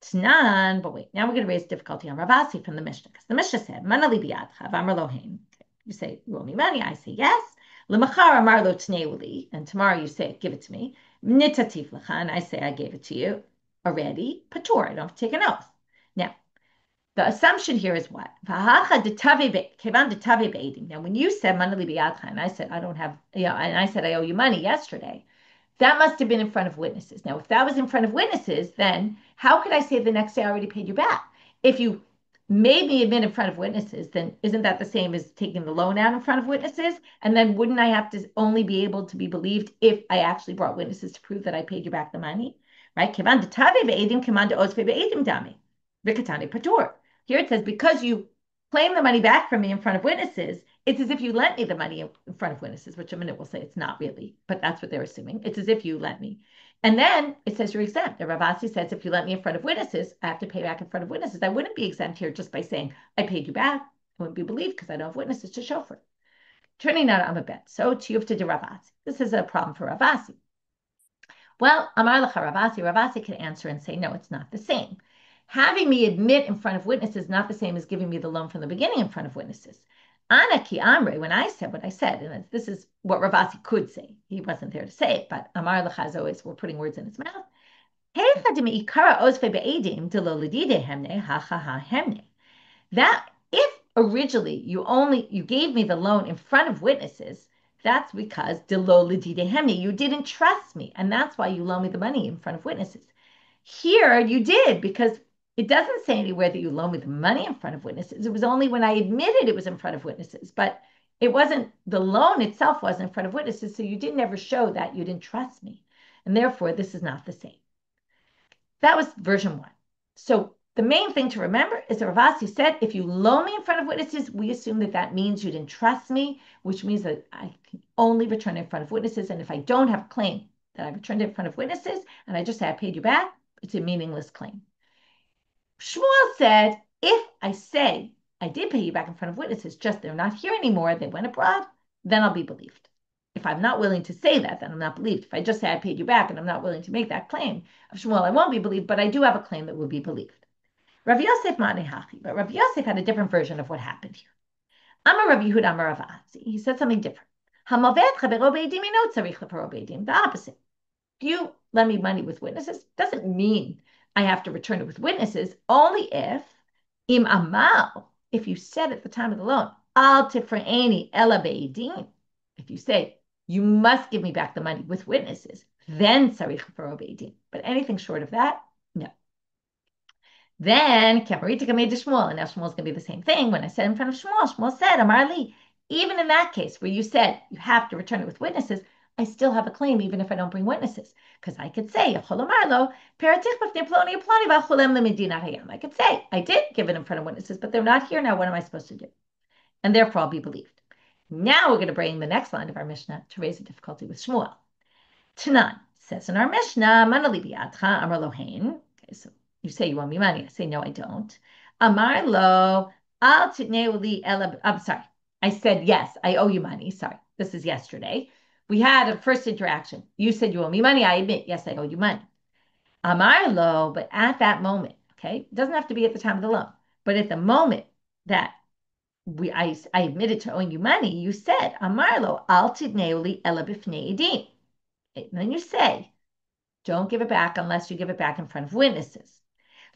Tnan, but wait, now we're going to raise difficulty on Rav Asi from the Mishna, because the Mishna said, Manali biyadcha, v'amar lohein. You say, you owe me money. I say, yes. L'machar amar lo tneuli, and tomorrow you say, give it to me. Nitatif lecha, and I say, I gave it to you already. Patur, I don't have to take an oath. Now, the assumption here is what? Now, when you said Manali biyadcha, and I said, I don't have, and I said, I owe you money yesterday, that must have been in front of witnesses. Now, if that was in front of witnesses, then how could I say the next day I already paid you back? If you made me admit in front of witnesses, then isn't that the same as taking the loan out in front of witnesses? And then wouldn't I have to only be able to be believed if I actually brought witnesses to prove that I paid you back the money? Right? Here it says, because you claim the money back from me in front of witnesses, it's as if you lent me the money in front of witnesses, which a minute will say it's not really, but that's what they're assuming. It's as if you lent me. And then it says you're exempt. The Rav Asi says if you lent me in front of witnesses, I have to pay back in front of witnesses. I wouldn't be exempt here just by saying I paid you back. I wouldn't be believed because I don't have witnesses to show for it. Turning now to Amabet. So Tiyufta to Rav Asi. This is a problem for Rav Asi. Well, Amar Lacha Rav Asi. Rav Asi can answer and say, no, it's not the same. Having me admit in front of witnesses is not the same as giving me the loan from the beginning in front of witnesses. Anaki Amre, when I said what I said, and this is what Rav Asi could say. He wasn't there to say it, but Amar Lacha is always, we're putting words in his mouth. That if originally you gave me the loan in front of witnesses, that's because you didn't trust me, and that's why you loaned me the money in front of witnesses. Here you did, because it doesn't say anywhere that you loaned me the money in front of witnesses. It was only when I admitted it was in front of witnesses, but it wasn't, the loan itself wasn't in front of witnesses, so you didn't ever show that you didn't trust me, and therefore this is not the same. That was version one. So the main thing to remember is that Rav Asi said, if you loan me in front of witnesses, we assume that means you didn't trust me, which means that I can only return it in front of witnesses. And if I don't have a claim that I returned it in front of witnesses, and I just say I paid you back, it's a meaningless claim. Shmuel said, if I say I did pay you back in front of witnesses, just they're not here anymore, they went abroad, then I'll be believed. If I'm not willing to say that, then I'm not believed. If I just say I paid you back and I'm not willing to make that claim of Shmuel, I won't be believed, but I do have a claim that would be believed. Rav Yosef Manehachi, but Rav Yosef had a different version of what happened here. Amar Rav Yehuda Amar Rav Asi. He said something different. The opposite. If you lend me money with witnesses, doesn't mean I have to return it with witnesses, only if im amal, if you said at the time of the loan, al tifra'eni ela be'edim, if you say you must give me back the money with witnesses, then sarich faro be'edim. But anything short of that, no. Then Kamarita made to Shmuel, and now Shmuel's going to be the same thing. When I said in front of Shmuel, Shmuel said, Amar li, even in that case where you said you have to return it with witnesses, I still have a claim even if I don't bring witnesses. Because I could say, I could say, I did give it in front of witnesses, but they're not here now. What am I supposed to do? And therefore I'll be believed. Now we're going to bring the next line of our Mishnah to raise a difficulty with Shmuel. Tanan says in our Mishnah, Manali bi'atcha amar lohein. Okay, so you say you owe me money. I say, no, I don't. Amar lo, al titneuli ela. I'm sorry. I said, yes, I owe you money. Sorry. This is yesterday. We had a first interaction. You said you owe me money. I admit, yes, I owe you money. Amar lo, but at that moment, okay, it doesn't have to be at the time of the loan, but at the moment that I admitted to owing you money, you said, Amar lo, al titneuli ela bifnei edim. And then you say, don't give it back unless you give it back in front of witnesses.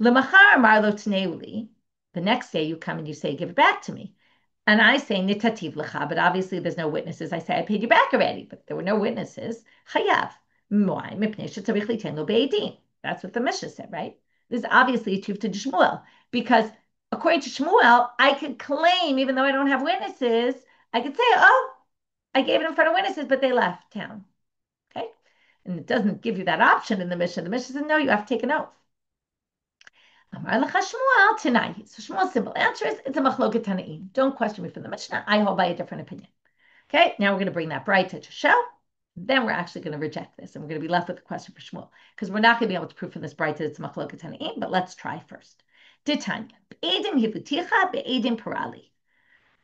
Lemachar marlo tneuli. The next day you come and you say, give it back to me. And I say, nitativ lecha, but obviously there's no witnesses. I say, I paid you back already, but there were no witnesses. Chayav. That's what the Mishna said, right? This is obviously a truth to Shmuel, because according to Shmuel, I could claim, even though I don't have witnesses, I could say, oh, I gave it in front of witnesses, but they left town. Okay? And it doesn't give you that option in the Mishna. The Mishna says, no, you have to take an oath. Amar lecha Shmuel tonight. So Shmuel's simple answer is, it's a machloket tanaim. Don't question me for the Mishnah. I hold by a different opinion. Okay, now we're going to bring that Braita to show. Then we're actually going to reject this, and we're going to be left with a question for Shmuel, because we're not going to be able to prove from this Braita it's a machloket tanaim, but let's try first. Ditanya, be'edim hivuticha be'edim parali.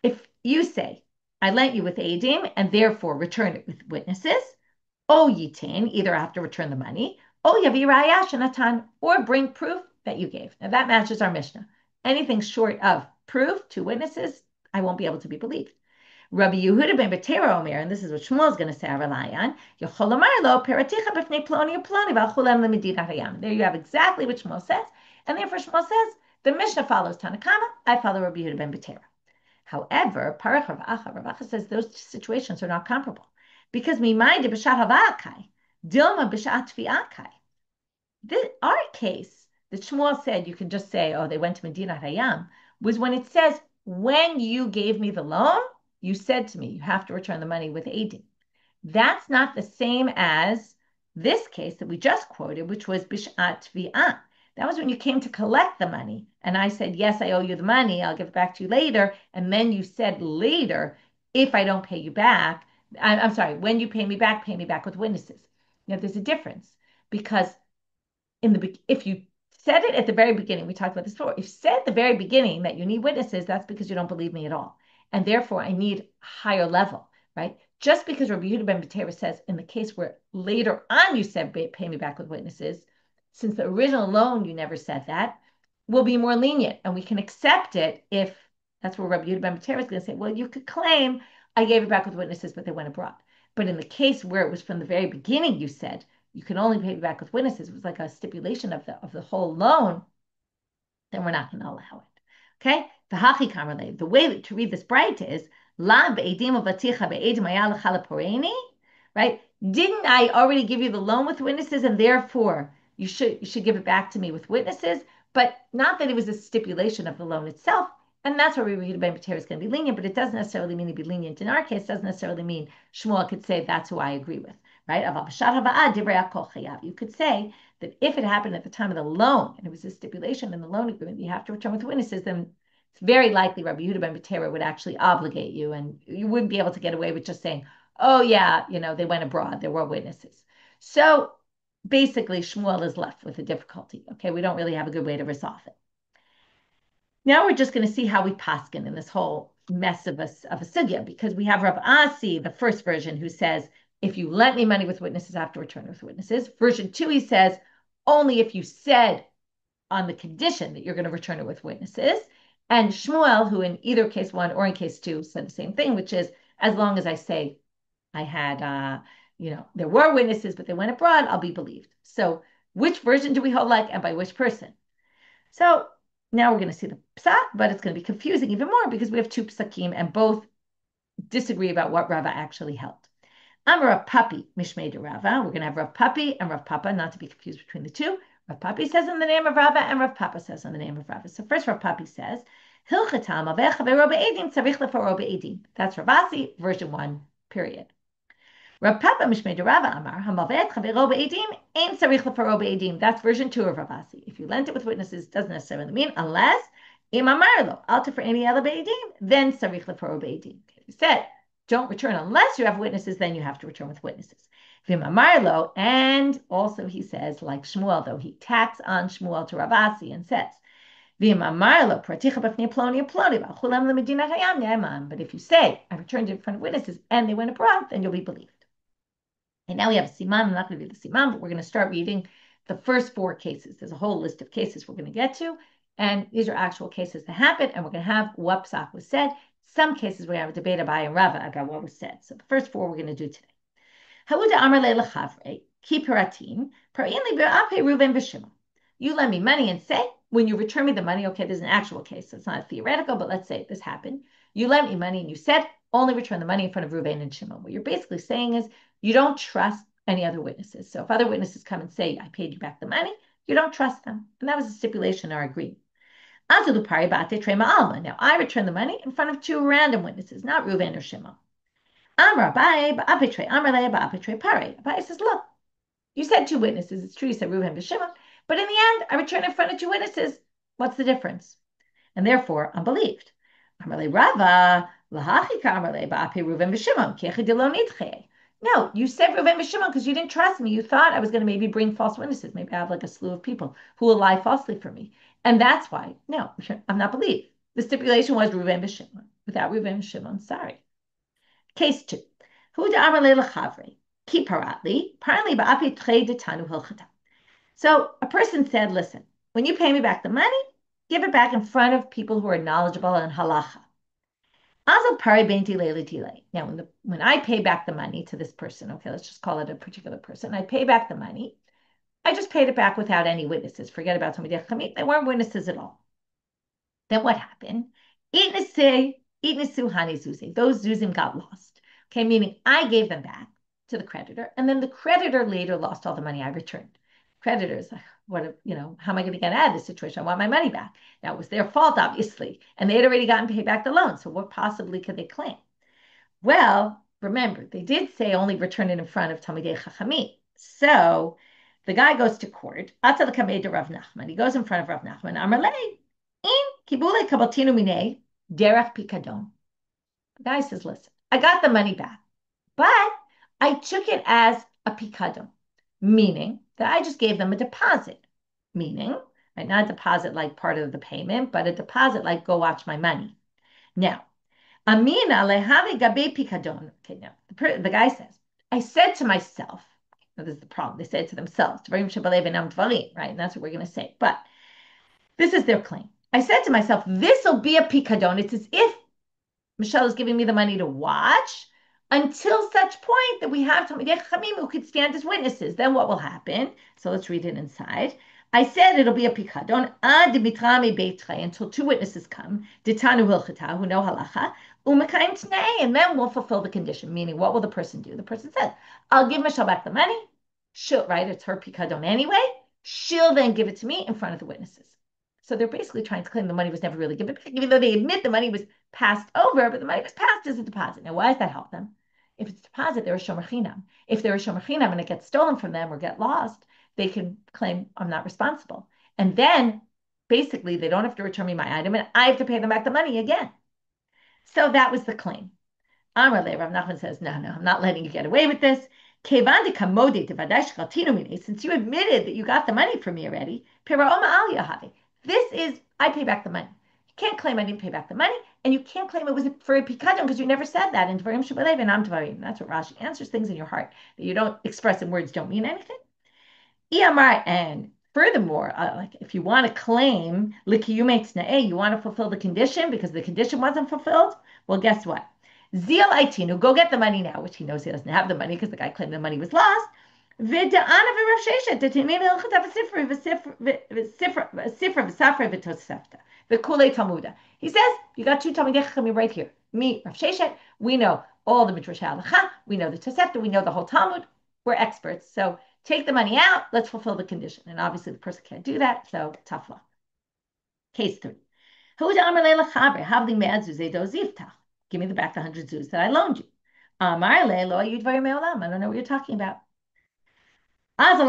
If you say, I lent you with edim, and therefore return it with witnesses, O yitin, either I have to return the money, O yavi raya shenatan, or bring proof that you gave. Now that matches our Mishnah. Anything short of proof to witnesses, I won't be able to be believed. Rabbi Yehuda ben Betera Omer, and this is what Shmuel is going to say, I rely on. There you have exactly what Shmuel says, and therefore Shmuel says, the Mishnah follows Tanakama, I follow Rabbi Yehuda ben Betera. However, Parach Rav Acha says those situations are not comparable. Because mimayde b'shat havakai, dilma b'shat tvi'akai. Our case that Shmuel said you can just say, oh, they went to Medina Hayam, was when it says, when you gave me the loan, you said to me, you have to return the money with edim. That's not the same as this case that we just quoted, which was b'shat tvi'ah. That was when you came to collect the money. And I said, yes, I owe you the money. I'll give it back to you later. And then you said later, if I don't pay you back, I'm sorry, when you pay me back with witnesses. Now, there's a difference, because if you said it at the very beginning, we talked about this before, if you said at the very beginning that you need witnesses, that's because you don't believe me at all. And therefore, I need a higher level, right? Just because Rabbi Yehuda ben Betera says in the case where later on you said pay me back with witnesses, since the original loan you never said that, we'll be more lenient and we can accept it if that's where Rabbi Yehuda ben Betera is going to say, well, you could claim I gave it back with witnesses, but they went abroad. But in the case where it was from the very beginning, you said you can only pay back with witnesses, it was like a stipulation of the whole loan, then we're not going to allow it. Okay? The way to read this bright is, right? Didn't I already give you the loan with witnesses, and therefore you should give it back to me with witnesses? But not that it was a stipulation of the loan itself. And that's where Rabbi Yehuda ben Betera is going to be lenient, but it doesn't necessarily mean to be lenient in our case. It doesn't necessarily mean Shmuel could say that's who I agree with, right? You could say that if it happened at the time of the loan, and it was a stipulation in the loan agreement, you have to return with witnesses, then it's very likely Rabbi Yehuda ben Betera would actually obligate you, and you wouldn't be able to get away with just saying, oh yeah, they went abroad, there were witnesses. So basically, Shmuel is left with a difficulty. Okay, we don't really have a good way to resolve it. Now we're just going to see how we paskin in this whole mess of a sugya, because we have Rav Asi, the first version, who says, if you lent me money with witnesses, I have to return with witnesses. Version 2, he says, only if you said on the condition that you're going to return it with witnesses. And Shmuel, who in either case 1 or in case 2 said the same thing, which is, as long as I say I had, there were witnesses, but they went abroad, I'll be believed. So which version do we hold like, and by which person? So now we're going to see the psak, but it's going to be confusing even more because we have 2 psakim and both disagree about what Rava actually held. Amar Rav Papi, Mishmei de Rava. We're going to have Rav Papi and Rav Papa, not to be confused between the 2. Rav Papi says in the name of Rava, and Rav Papa says in the name of Rava. So first Rav Papi says, Hilchatam avecha ve'ro be'edim tzarich lefaro be'edim. That's Rav Asi, version 1, period. Rav Papa Mishmei de Rava Amar, Hamavet Chavero be'edim, Ein Tzarich Lefaro be'edim. That's version 2 of Rav Asi. If you lent it with witnesses, it doesn't necessarily mean unless Im Amar Lo, Alter for any other be'edim, then Tzarich Lefaro be'edim. If you said, don't return unless you have witnesses, then you have to return with witnesses. Vim Amar Lo, and also he says, like Shmuel, though he tacks on Shmuel to Rav Asi and says, Vim Amar Lo, Praticha b'fnei ploni and ploni, v'achulam l'medina hayam ne'eman. But if you say, I returned it in front of witnesses and they went abroad, then you'll be believed. And now we have a siman. I'm not going to read the siman, but we're going to start reading the first 4 cases. There's a whole list of cases we're going to get to, and these are actual cases that happened, and we're going to have what psak was said. Some cases we have a debate Abaye and Rava about what was said. So the first 4 we're going to do today. Ha'uda amar le'lechavre ki paratim par'in li be'ape Reuven v'Shimon. You lend me money and say, when you return me the money, okay, there's an actual case, so it's not theoretical, but let's say this happened. You lent me money and you said, only return the money in front of Reuven and Shimon. What you're basically saying is, you don't trust any other witnesses. So if other witnesses come and say, I paid you back the money, you don't trust them. And that was a stipulation in our agreement. Now I return the money in front of 2 random witnesses, not Reuven or Shimon. Abaye says, look, you said 2 witnesses. It's true you said Reuven and Shimon, but in the end, I returned in front of 2 witnesses. What's the difference? And therefore, I'm believed. Rava, no, you said Reuven v'Shimon because you didn't trust me. You thought I was going to maybe bring false witnesses. Maybe I have like a slew of people who will lie falsely for me. And that's why, no, I'm not believed. The stipulation was Reuven v'Shimon. Without Reuven v'Shimon, sorry. Case 2. So a person said, listen, when you pay me back the money, give it back in front of people who are knowledgeable in halacha. Now, when I pay back the money to this person, okay, let's just call it a particular person, I pay back the money. I just paid it back without any witnesses. Forget about somebody. They weren't witnesses at all. Then what happened? Those zuzim got lost. Okay, meaning I gave them back to the creditor, and then the creditor later lost all the money I returned. Creditors, how am I going to get out of this situation? I want my money back. Now, it was their fault, obviously, and they had already gotten paid back the loan, so what possibly could they claim? Well, remember, they did say only return it in front of Talmidei Chachamim. So the guy goes to court. Atal Kamei de Rav Nachman. He goes in front of Rav Nachman. Amarlei, in kibule kabaltinu minei derech pikadon. The guy says, listen, I got the money back, but I took it as a pikadon, meaning that I just gave them a deposit, meaning, right, not a deposit like part of the payment, but a deposit like go watch my money. Now, Amina lehavi gabe pikadon. Okay, now the guy says, I said to myself, now this is the problem, they said to themselves, right? And that's what we're going to say. But this is their claim. I said to myself, this will be a pikadon. It's as if Michelle is giving me the money to watch until such point that we have Talmidei Chachamim who could stand as witnesses. Then what will happen? So let's read it inside. I said it'll be a pikadon until 2 witnesses come, ditanu hilchata, who know halacha, umekayim tnei, and then we'll fulfill the condition. Meaning, what will the person do? The person says, I'll give Michelle back the money. She'll, right, it's her pikadon anyway. She'll then give it to me in front of the witnesses. So they're basically trying to claim the money was never really given back, even though they admit the money was passed over, but the money was passed as a deposit. Now, why does that help them? If it's a deposit, they're a shomer chinam. If they're a shomer chinam and it gets stolen from them or get lost, they can claim I'm not responsible. And then, basically, they don't have to return me my item, and I have to pay them back the money again. So that was the claim. Amarle, Rav Nachman says, no, I'm not letting you get away with this. Since you admitted that you got the money from me already, this is, I pay back the money. You can't claim I didn't pay back the money, and you can't claim it was for a pikadon because you never said that in Dvarim Shebelev and Am Dvarim. That's what Rashi answers. Things in your heart that you don't express in words don't mean anything. And furthermore, like if you want to claim likiyume tna'eh, you want to fulfill the condition because the condition wasn't fulfilled. Well, guess what? Zil Aitinu, go get the money now, which he knows he doesn't have the money because the guy claimed the money was lost. He says, you got two Talmidei Chachamim right here. Me, Rav Sheshet, we know all the Midrash Halacha, we know the Tosefta, we know the whole Talmud. We're experts. So take the money out, let's fulfill the condition. And obviously the person can't do that, so tough luck. Case 3. Give me back the 100 zuz that I loaned you. I don't know what you're talking about. So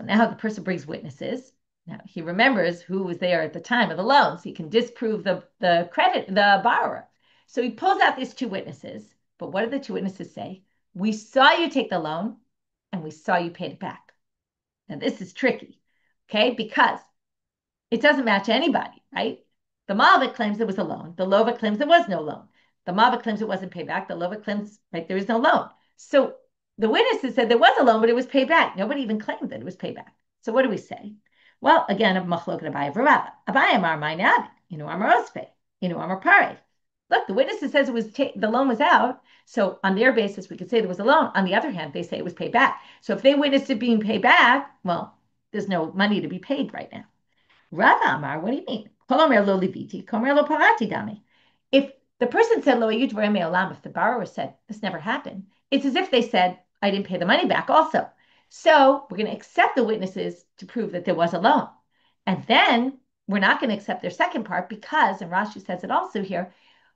now the person brings witnesses. Now he remembers who was there at the time of the loan, so he can disprove the borrower. So he pulls out these two witnesses. But what did the two witnesses say? We saw you take the loan, and we saw you paid it back. Now this is tricky, okay? Because it doesn't match anybody, right? The Malvik claims it was a loan. The Lovik claims there was no loan. The Malvik claims it wasn't paid back. The Lovik claims, right, there is no loan. So the witnesses said there was a loan, but it was paid back. Nobody even claimed that it was paid back. So what do we say? Well, again, of Machlok and Abaye and Rava. Abaye Amar Ma'nad, Amar Ospe, Amar Pare. Look, the witnesses says it was the loan was out. So on their basis, we could say there was a loan. On the other hand, they say it was paid back. So if they witnessed it being paid back, well, there's no money to be paid right now. Rava Amar, what do you mean? If the person said lo olam, if the borrower said this never happened, it's as if they said I didn't pay the money back also. So we're going to accept the witnesses to prove that there was a loan, and then we're not going to accept their second part because, and Rashi says it also here,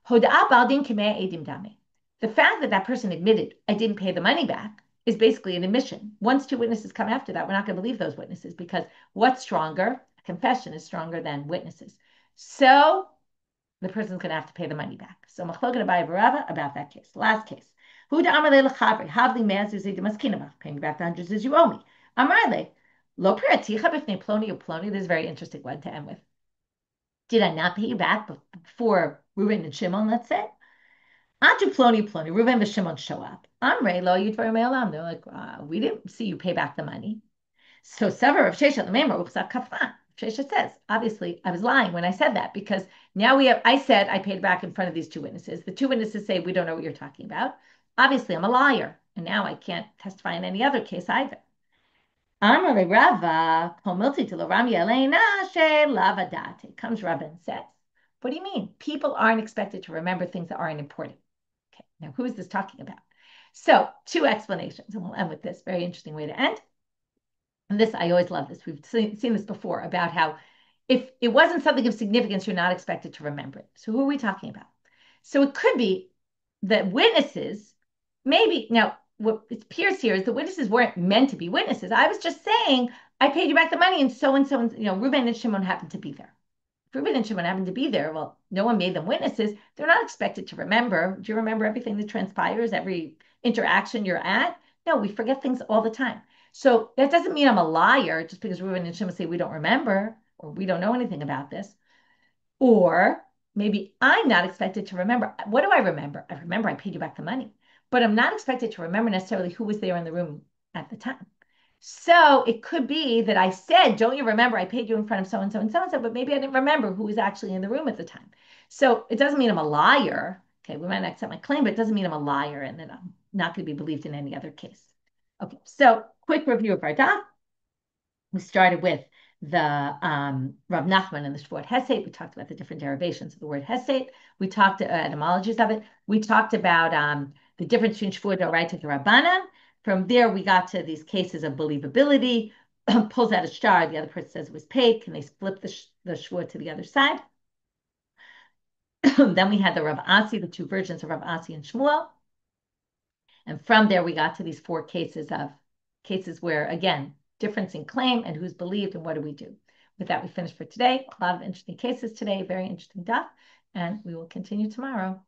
hoda'a baldin k'mei edim dami. The fact that that person admitted I didn't pay the money back is basically an admission. Once two witnesses come after that, we're not going to believe those witnesses because what's stronger? Confession is stronger than witnesses. So the person's going to have to pay the money back. So Machloket Abaye and Rava about that case. Last case. Who Amar le l'chavri havli me'azuzei demaskinama. Pay me back the hundreds as you owe me. Amar le lo priaticha b'fnei ploni u'ploni. This is a very interesting one to end with. Did I not pay you back before Reuben and Shimon? Let's say. Atu ploni u'ploni. Reuben and Shimon show up. Amrei lo yudvar me'olam. They're like, we didn't see you pay back the money. So Sever of Sheshet Lememar Upsa Kafan. Sheshet says, obviously, I was lying when I said that because now I said I paid back in front of these two witnesses. The two witnesses say, we don't know what you're talking about. Obviously, I'm a liar. And now I can't testify in any other case either. Amar Rava, Pomilti to Rami Elena, She Lavadate. Comes Rava and says, what do you mean? People aren't expected to remember things that aren't important. Okay, now who is this talking about? So, two explanations, and we'll end with this. Very interesting way to end. And this, I always love this. We've seen this before about how if it wasn't something of significance, you're not expected to remember it. So who are we talking about? So it could be that witnesses, maybe, now what it appears here is the witnesses weren't meant to be witnesses. I was just saying, I paid you back the money and so, Reuben and Shimon happened to be there. If Reuben and Shimon happened to be there, well, no one made them witnesses. They're not expected to remember. Do you remember everything that transpires, every interaction you're at? No, we forget things all the time. So that doesn't mean I'm a liar just because Reuben and Shimon say we don't remember or we don't know anything about this. Or maybe I'm not expected to remember. What do I remember? I remember I paid you back the money, but I'm not expected to remember necessarily who was there in the room at the time. So it could be that I said, don't you remember I paid you in front of so-and-so and so-and-so, but maybe I didn't remember who was actually in the room at the time. So it doesn't mean I'm a liar. Okay, we might not accept my claim, but it doesn't mean I'm a liar and that I'm not going to be believed in any other case. Okay, so quick review of our daf. We started with the Rav Nachman and the Shevuot heiset. We talked about the different derivations of the word heiset. We talked etymologies of it. We talked about the difference between Shevuot d'oraita and Rabbanan. From there, we got to these cases of believability. Pulls out a star. The other person says it was paid. Can they flip the Shevuot to the other side? Then we had the Rav Asi, the two versions of Rav Asi and Shmuel. And from there, we got to these four cases where, again, difference in claim and who's believed and what do we do. With that, we finished for today. A lot of interesting cases today, very interesting stuff, and we will continue tomorrow.